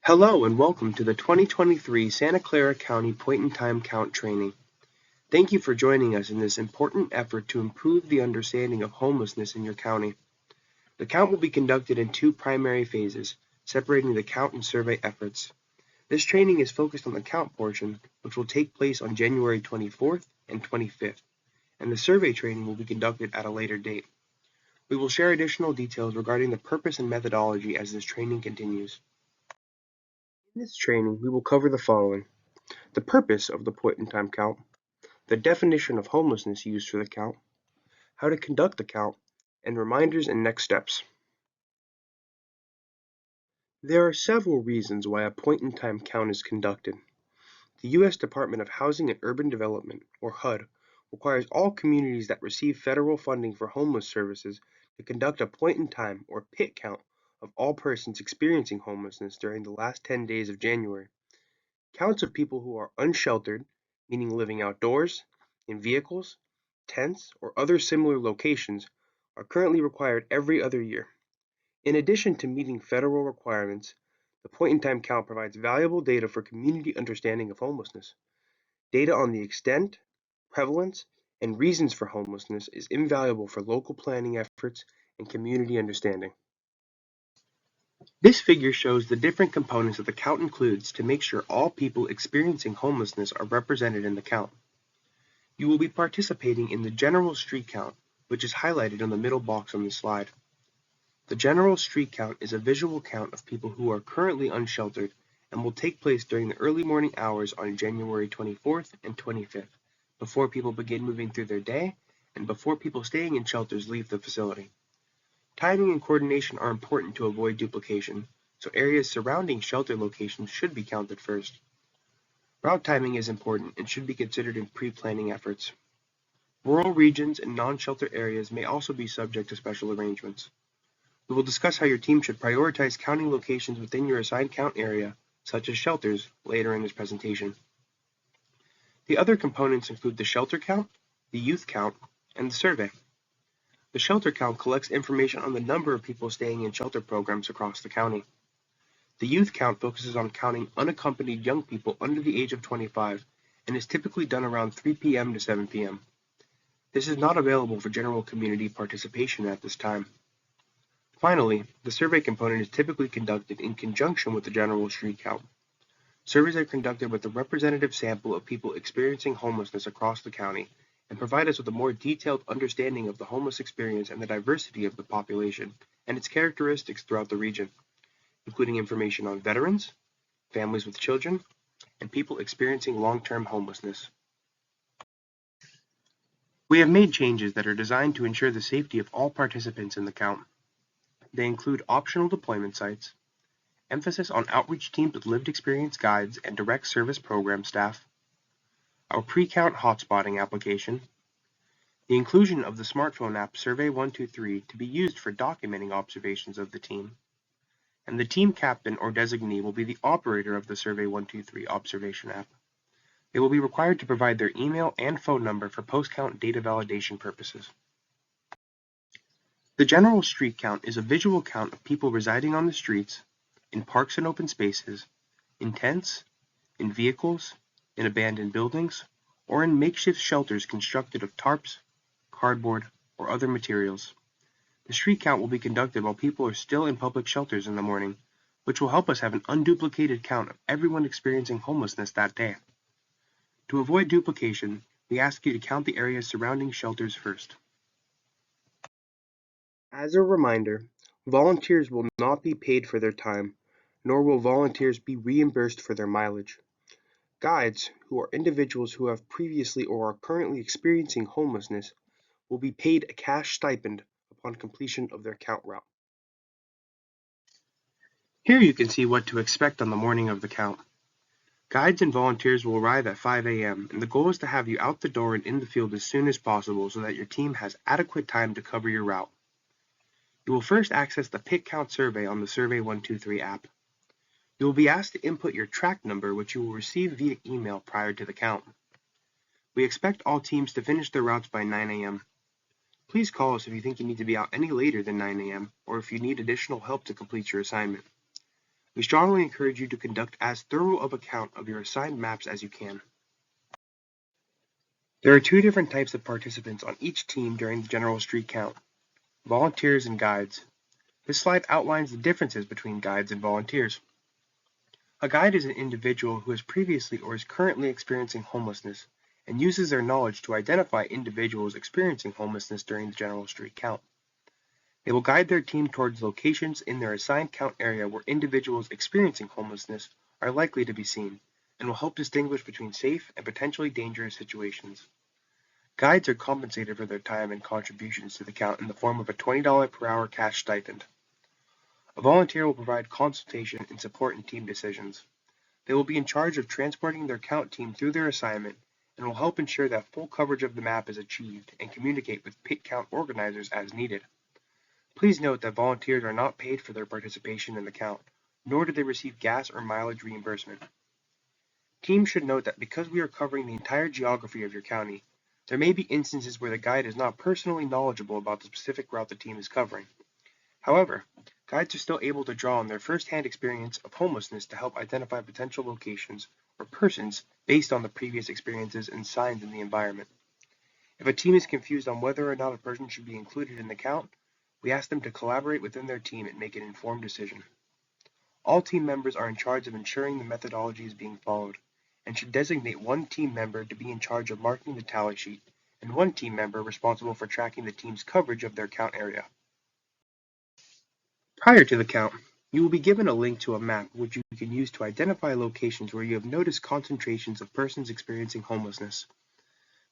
Hello and welcome to the 2023 Santa Clara County Point-in-Time Count Training. Thank you for joining us in this important effort to improve the understanding of homelessness in your county. The count will be conducted in two primary phases, separating the count and survey efforts. This training is focused on the count portion, which will take place on January 24th and 25th, and the survey training will be conducted at a later date. We will share additional details regarding the purpose and methodology as this training continues. In this training, we will cover the following: the purpose of the point-in-time count, the definition of homelessness used for the count, how to conduct the count, and reminders and next steps. There are several reasons why a point-in-time count is conducted. The U.S. Department of Housing and Urban Development, or HUD, requires all communities that receive federal funding for homeless services to conduct a point-in-time or PIT count of all persons experiencing homelessness during the last 10 days of January. Counts of people who are unsheltered, meaning living outdoors, in vehicles, tents, or other similar locations, are currently required every other year. In addition to meeting federal requirements, the point-in-time count provides valuable data for community understanding of homelessness. Data on the extent, prevalence, and reasons for homelessness is invaluable for local planning efforts and community understanding. This figure shows the different components that the count includes to make sure all people experiencing homelessness are represented in the count. You will be participating in the general street count, which is highlighted on the middle box on the slide. The general street count is a visual count of people who are currently unsheltered and will take place during the early morning hours on January 24th and 25th, before people begin moving through their day and before people staying in shelters leave the facility. Timing and coordination are important to avoid duplication, so areas surrounding shelter locations should be counted first. Route timing is important and should be considered in pre-planning efforts. Rural regions and non-shelter areas may also be subject to special arrangements. We will discuss how your team should prioritize counting locations within your assigned count area, such as shelters, later in this presentation. The other components include the shelter count, the youth count, and the survey. The shelter count collects information on the number of people staying in shelter programs across the county. The youth count focuses on counting unaccompanied young people under the age of 25 and is typically done around 3 p.m. to 7 p.m. This is not available for general community participation at this time. Finally, the survey component is typically conducted in conjunction with the general street count. Surveys are conducted with a representative sample of people experiencing homelessness across the county and provide us with a more detailed understanding of the homeless experience and the diversity of the population and its characteristics throughout the region, including information on veterans, families with children, and people experiencing long-term homelessness. We have made changes that are designed to ensure the safety of all participants in the count. They include optional deployment sites, emphasis on outreach teams with lived experience guides and direct service program staff, our pre-count hotspotting application, the inclusion of the smartphone app Survey123 to be used for documenting observations of the team, and the team captain or designee will be the operator of the Survey123 observation app. They will be required to provide their email and phone number for post-count data validation purposes. The general street count is a visual count of people residing on the streets, in parks and open spaces, in tents, in vehicles, in abandoned buildings, or in makeshift shelters constructed of tarps, cardboard, or other materials. The street count will be conducted while people are still in public shelters in the morning, which will help us have an unduplicated count of everyone experiencing homelessness that day. To avoid duplication, we ask you to count the areas surrounding shelters first. As a reminder, volunteers will not be paid for their time, nor will volunteers be reimbursed for their mileage. Guides, who are individuals who have previously or are currently experiencing homelessness, will be paid a cash stipend upon completion of their count route. Here you can see what to expect on the morning of the count. Guides and volunteers will arrive at 5 a.m., and the goal is to have you out the door and in the field as soon as possible so that your team has adequate time to cover your route. You will first access the PIT Count survey on the Survey123 app. You will be asked to input your track number, which you will receive via email prior to the count. We expect all teams to finish their routes by 9 a.m. Please call us if you think you need to be out any later than 9 a.m. or if you need additional help to complete your assignment. We strongly encourage you to conduct as thorough of a count of your assigned maps as you can. There are two different types of participants on each team during the general street count: volunteers and guides. This slide outlines the differences between guides and volunteers. A guide is an individual who has previously or is currently experiencing homelessness and uses their knowledge to identify individuals experiencing homelessness during the general street count. They will guide their team towards locations in their assigned count area where individuals experiencing homelessness are likely to be seen, and will help distinguish between safe and potentially dangerous situations. Guides are compensated for their time and contributions to the count in the form of a $20 per hour cash stipend. A volunteer will provide consultation and support in team decisions. They will be in charge of transporting their count team through their assignment and will help ensure that full coverage of the map is achieved and communicate with pit count organizers as needed. Please note that volunteers are not paid for their participation in the count, nor do they receive gas or mileage reimbursement. Teams should note that because we are covering the entire geography of your county, there may be instances where the guide is not personally knowledgeable about the specific route the team is covering. However, guides are still able to draw on their first-hand experience of homelessness to help identify potential locations or persons based on the previous experiences and signs in the environment. If a team is confused on whether or not a person should be included in the count, we ask them to collaborate within their team and make an informed decision. All team members are in charge of ensuring the methodology is being followed, and should designate one team member to be in charge of marking the tally sheet, and one team member responsible for tracking the team's coverage of their count area. Prior to the count, you will be given a link to a map which you can use to identify locations where you have noticed concentrations of persons experiencing homelessness.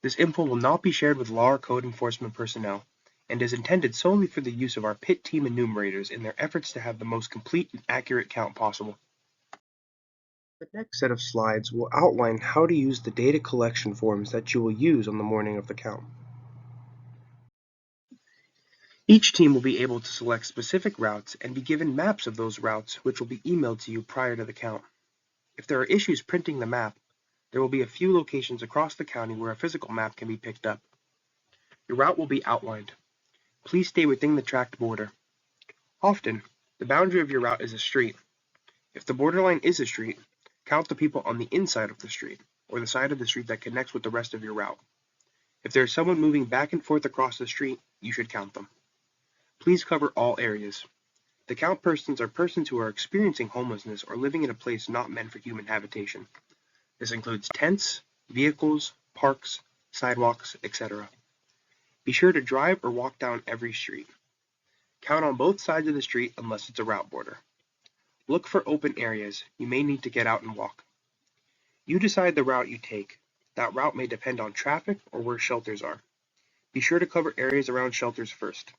This info will not be shared with law or code enforcement personnel, and is intended solely for the use of our PIT team enumerators in their efforts to have the most complete and accurate count possible. The next set of slides will outline how to use the data collection forms that you will use on the morning of the count. Each team will be able to select specific routes and be given maps of those routes, which will be emailed to you prior to the count. If there are issues printing the map, there will be a few locations across the county where a physical map can be picked up. Your route will be outlined. Please stay within the tracked border. Often, the boundary of your route is a street. If the borderline is a street, count the people on the inside of the street, or the side of the street that connects with the rest of your route. If there is someone moving back and forth across the street, you should count them. Please cover all areas. The count persons are persons who are experiencing homelessness or living in a place not meant for human habitation. This includes tents, vehicles, parks, sidewalks, etc. Be sure to drive or walk down every street. Count on both sides of the street unless it's a route border. Look for open areas. You may need to get out and walk. You decide the route you take. That route may depend on traffic or where shelters are. Be sure to cover areas around shelters first.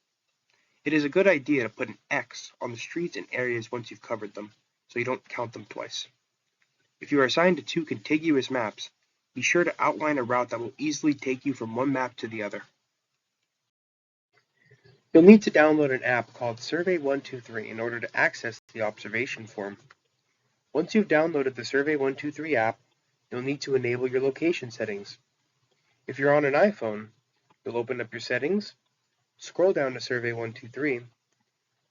It is a good idea to put an X on the streets and areas once you've covered them, so you don't count them twice. If you are assigned to two contiguous maps, be sure to outline a route that will easily take you from one map to the other. You'll need to download an app called Survey 123 in order to access the observation form. Once you've downloaded the Survey 123 app, you'll need to enable your location settings. If you're on an iPhone, you'll open up your settings, scroll down to Survey 123,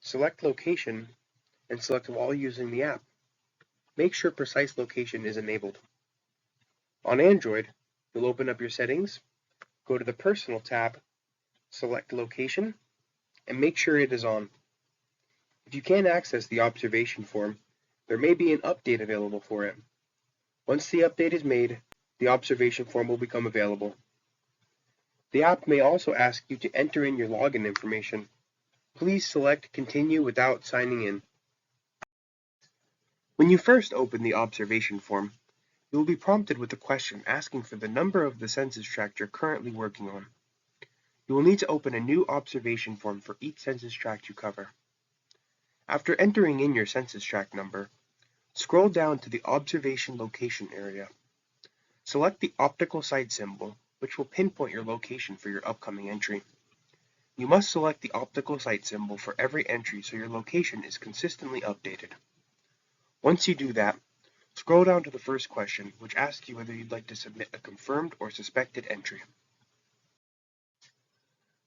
select Location, and select while using the app. Make sure Precise Location is enabled. On Android, you'll open up your settings, go to the Personal tab, select Location, and make sure it is on. If you can't access the observation form, there may be an update available for it. Once the update is made, the observation form will become available. The app may also ask you to enter in your login information. Please select Continue without signing in. When you first open the observation form, you will be prompted with a question asking for the number of the census tract you're currently working on. You will need to open a new observation form for each census tract you cover. After entering in your census tract number, scroll down to the observation location area. Select the optical site symbol, which will pinpoint your location for your upcoming entry. You must select the optical site symbol for every entry so your location is consistently updated. Once you do that, scroll down to the first question, which asks you whether you'd like to submit a confirmed or suspected entry.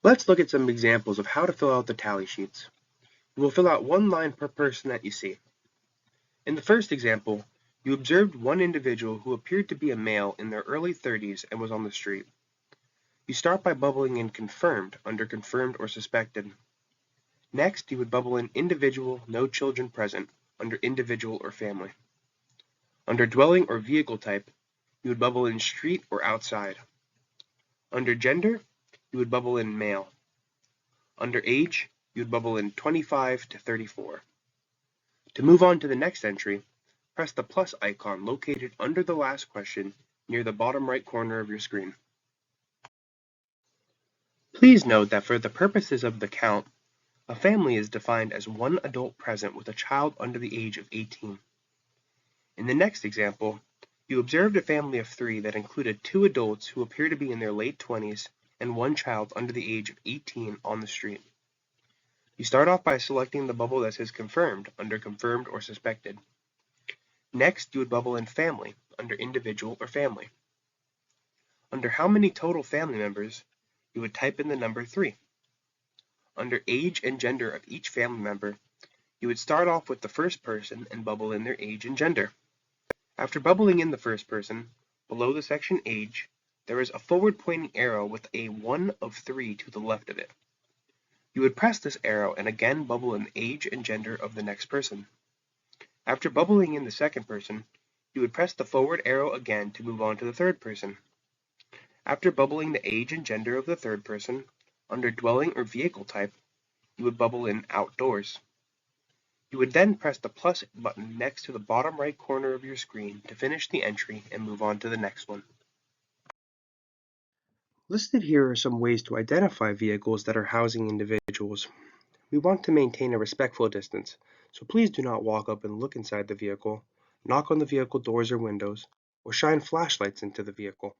Let's look at some examples of how to fill out the tally sheets. You will fill out one line per person that you see. In the first example, you observed one individual who appeared to be a male in their early 30s and was on the street. You start by bubbling in confirmed under confirmed or suspected. Next, you would bubble in individual, no children present under individual or family. Under dwelling or vehicle type, you would bubble in street or outside. Under gender, you would bubble in male. Under age, you would bubble in 25 to 34. To move on to the next entry, press the plus icon located under the last question near the bottom right corner of your screen. Please note that for the purposes of the count, a family is defined as one adult present with a child under the age of 18. In the next example, you observed a family of 3 that included 2 adults who appear to be in their late 20s and 1 child under the age of 18 on the street. You start off by selecting the bubble that says confirmed under confirmed or suspected. Next, you would bubble in family under individual or family. Under how many total family members, you would type in the number 3. Under age and gender of each family member, you would start off with the first person and bubble in their age and gender. After bubbling in the first person, below the section age, there is a forward-pointing arrow with a 1 of 3 to the left of it. You would press this arrow and again bubble in the age and gender of the next person. After bubbling in the second person, you would press the forward arrow again to move on to the third person. After bubbling the age and gender of the third person, under dwelling or vehicle type, you would bubble in outdoors. You would then press the plus button next to the bottom right corner of your screen to finish the entry and move on to the next one. Listed here are some ways to identify vehicles that are housing individuals. We want to maintain a respectful distance, so please do not walk up and look inside the vehicle, knock on the vehicle doors or windows, or shine flashlights into the vehicle.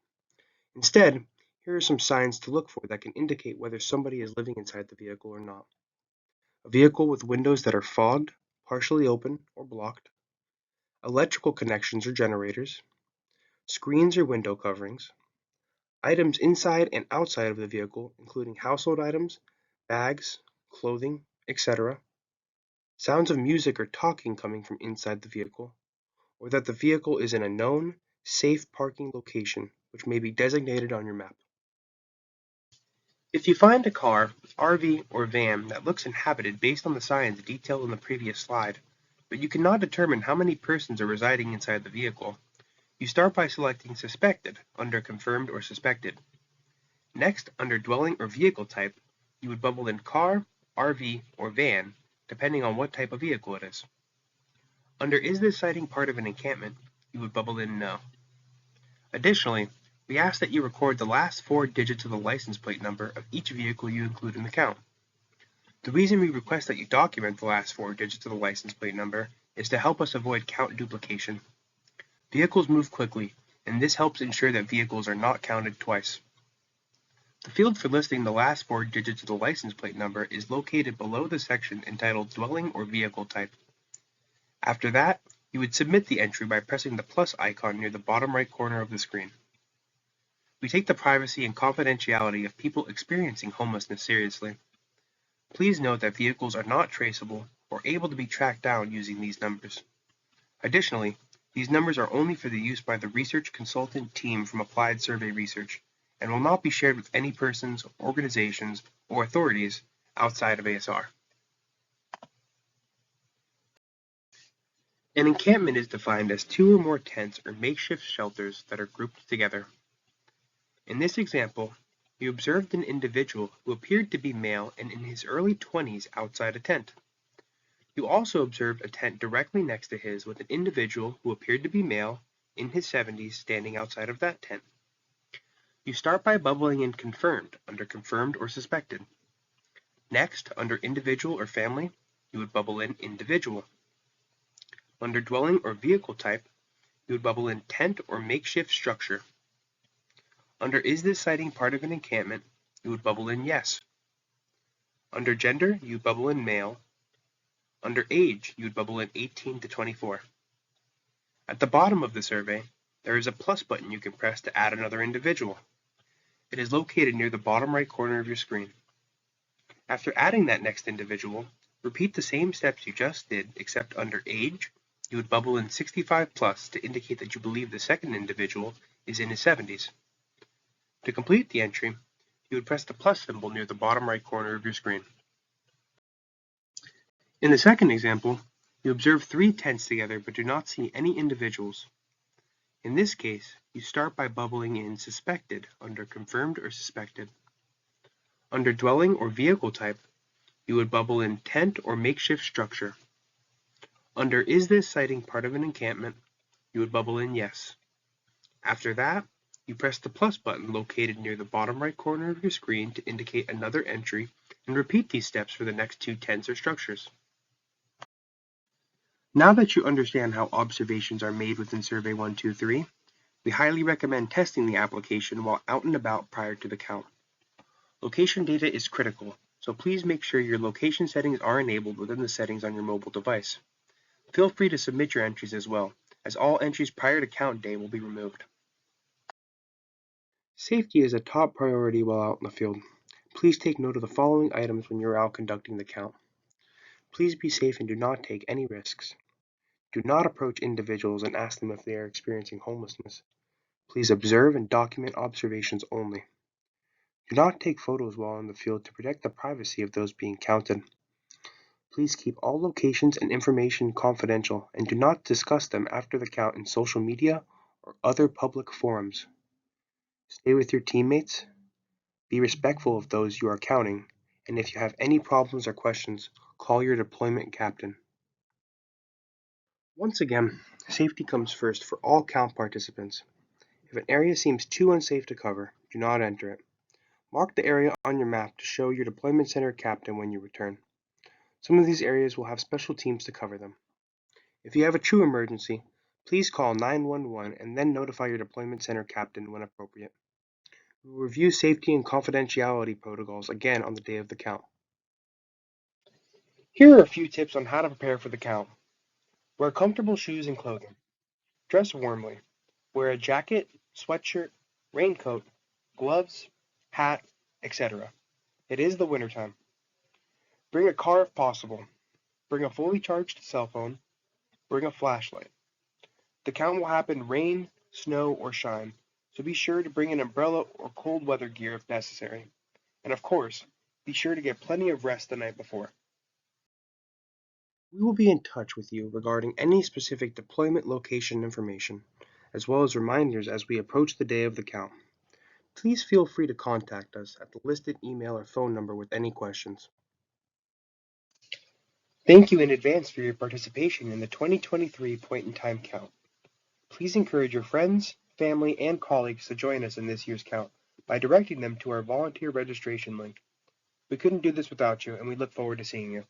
Instead, here are some signs to look for that can indicate whether somebody is living inside the vehicle or not. A vehicle with windows that are fogged, partially open, or blocked. Electrical connections or generators. Screens or window coverings. Items inside and outside of the vehicle, including household items, bags, clothing, etc. Sounds of music or talking coming from inside the vehicle, or that the vehicle is in a known, safe parking location, which may be designated on your map. If you find a car, RV, or van that looks inhabited based on the signs detailed in the previous slide, but you cannot determine how many persons are residing inside the vehicle, you start by selecting Suspected under Confirmed or Suspected. Next, under Dwelling or Vehicle Type, you would bubble in Car, RV, or Van, depending on what type of vehicle it is. Under Is this sighting part of an encampment, you would bubble in No. Additionally, we ask that you record the last 4 digits of the license plate number of each vehicle you include in the count. The reason we request that you document the last 4 digits of the license plate number is to help us avoid count duplication. Vehicles move quickly, and this helps ensure that vehicles are not counted twice. The field for listing the last 4 digits of the license plate number is located below the section entitled Dwelling or Vehicle Type. After that, you would submit the entry by pressing the plus icon near the bottom right corner of the screen. We take the privacy and confidentiality of people experiencing homelessness seriously. Please note that vehicles are not traceable or able to be tracked down using these numbers. Additionally, these numbers are only for the use by the research consultant team from Applied Survey Research and will not be shared with any persons, organizations, or authorities outside of ASR. An encampment is defined as 2 or more tents or makeshift shelters that are grouped together. In this example, you observed an individual who appeared to be male and in his early 20s outside a tent. You also observed a tent directly next to his with an individual who appeared to be male in his 70s standing outside of that tent. You start by bubbling in Confirmed under Confirmed or Suspected. Next, under Individual or Family, you would bubble in Individual. Under Dwelling or Vehicle Type, you would bubble in Tent or Makeshift Structure. Under Is this sighting part of an encampment, you would bubble in Yes. Under Gender, you would bubble in Male. Under Age, you would bubble in 18 to 24. At the bottom of the survey, there is a plus button you can press to add another individual. It is located near the bottom right corner of your screen. After adding that next individual, repeat the same steps you just did except under Age, You would bubble in 65 plus to indicate that you believe the second individual is in his 70s. To complete the entry, you would press the plus symbol near the bottom right corner of your screen. In the second example, you observe 3 tents together but do not see any individuals. In this case, you start by bubbling in suspected under confirmed or suspected. Under dwelling or vehicle type, you would bubble in tent or makeshift structure. Under is this sighting part of an encampment, you would bubble in yes. After that, you press the plus button located near the bottom right corner of your screen to indicate another entry and repeat these steps for the next 2 tents or structures. Now that you understand how observations are made within Survey 123, we highly recommend testing the application while out and about prior to the count. Location data is critical, so please make sure your location settings are enabled within the settings on your mobile device. Feel free to submit your entries as well, as all entries prior to count day will be removed. Safety is a top priority while out in the field. Please take note of the following items when you're out conducting the count. Please be safe and do not take any risks. Do not approach individuals and ask them if they are experiencing homelessness. Please observe and document observations only. Do not take photos while in the field to protect the privacy of those being counted. Please keep all locations and information confidential and do not discuss them after the count in social media or other public forums. Stay with your teammates, be respectful of those you are counting, and if you have any problems or questions, call your deployment captain. Once again, safety comes first for all count participants. If an area seems too unsafe to cover, do not enter it. Mark the area on your map to show your deployment center captain when you return. Some of these areas will have special teams to cover them. If you have a true emergency, please call 911 and then notify your deployment center captain when appropriate. We will review safety and confidentiality protocols again on the day of the count. Here are a few tips on how to prepare for the count. Wear comfortable shoes and clothing. Dress warmly. Wear a jacket, sweatshirt, raincoat, gloves, hat, etc. It is the wintertime. Bring a car if possible. Bring a fully charged cell phone. Bring a flashlight. The count will happen rain, snow, or shine, so be sure to bring an umbrella or cold weather gear if necessary. And of course, be sure to get plenty of rest the night before. We will be in touch with you regarding any specific deployment location information, as well as reminders as we approach the day of the count. Please feel free to contact us at the listed email or phone number with any questions. Thank you in advance for your participation in the 2023 point-in-time count. Please encourage your friends, family, and colleagues to join us in this year's count by directing them to our volunteer registration link. We couldn't do this without you, and we look forward to seeing you.